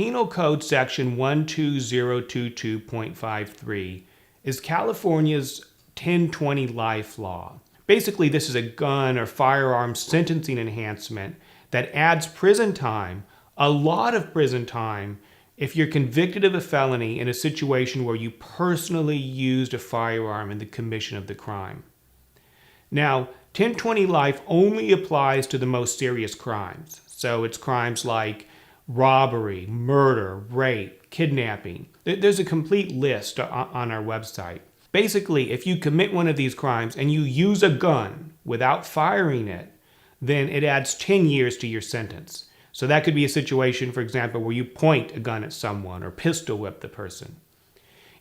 Penal Code section 12022.53 is California's 1020 life law. Basically, this is a gun or firearm sentencing enhancement that adds prison time, a lot of prison time, if you're convicted of a felony in a situation where you personally used a firearm in the commission of the crime. Now, 1020 life only applies to the most serious crimes. So it's crimes like robbery, murder, rape, kidnapping. There's a complete list on our website. Basically, if you commit one of these crimes and you use a gun without firing it, then it adds 10 years to your sentence. So that could be a situation, for example, where you point a gun at someone or pistol whip the person.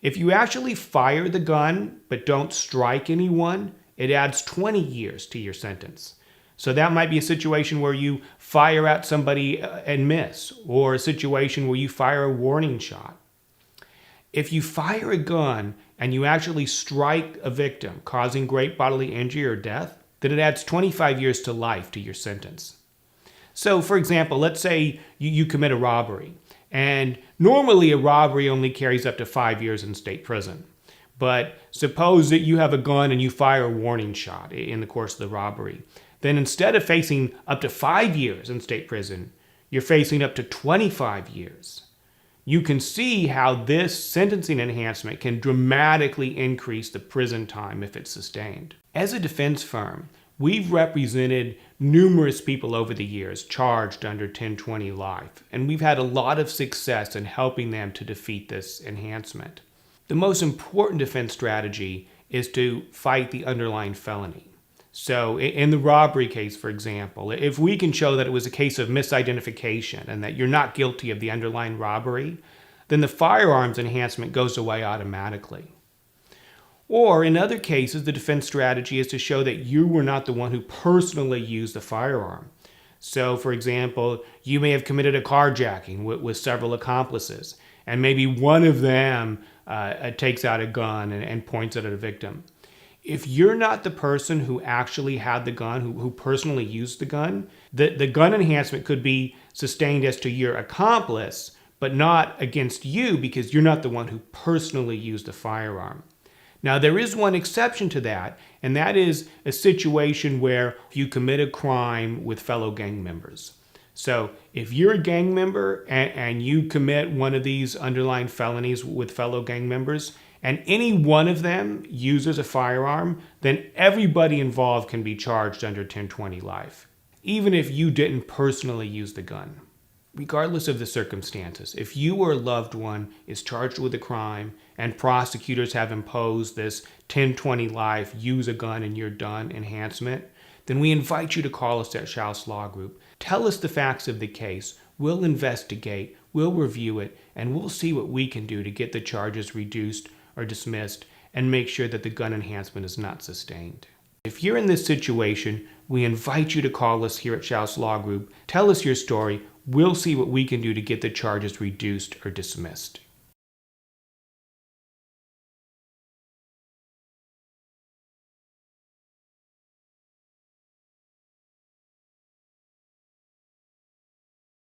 If you actually fire the gun but don't strike anyone, it adds 20 years to your sentence. So that might be a situation where you fire at somebody and miss, or a situation where you fire a warning shot. If you fire a gun and you actually strike a victim, causing great bodily injury or death, then it adds 25 years to life to your sentence. So, for example, let's say you commit a robbery, and normally a robbery only carries up to 5 years in state prison. But suppose that you have a gun and you fire a warning shot in the course of the robbery. Then instead of facing up to 5 years in state prison, you're facing up to 25 years. You can see how this sentencing enhancement can dramatically increase the prison time if it's sustained. As a defense firm, we've represented numerous people over the years charged under 1020 life, and we've had a lot of success in helping them to defeat this enhancement. The most important defense strategy is to fight the underlying felony. So in the robbery case, for example, if we can show that it was a case of misidentification and that you're not guilty of the underlying robbery, then the firearms enhancement goes away automatically. Or in other cases, the defense strategy is to show that you were not the one who personally used the firearm. So, for example, you may have committed a carjacking with several accomplices, and maybe one of them takes out a gun and points it at a victim. If you're not the person who actually had the gun, who personally used the gun, the gun enhancement could be sustained as to your accomplice, but not against you because you're not the one who personally used the firearm. Now, there is one exception to that, and that is a situation where you commit a crime with fellow gang members. So if you're a gang member and you commit one of these underlying felonies with fellow gang members, and any one of them uses a firearm, then everybody involved can be charged under 1020 life, even if you didn't personally use the gun. Regardless of the circumstances, if you or a loved one is charged with a crime and prosecutors have imposed this 1020 life, use a gun and you're done enhancement, then we invite you to call us at Shouse Law Group. Tell us the facts of the case. We'll investigate, we'll review it, and we'll see what we can do to get the charges reduced or dismissed and make sure that the gun enhancement is not sustained. If you're in this situation, we invite you to call us here at Shouse Law Group. Tell us your story. We'll see what we can do to get the charges reduced or dismissed.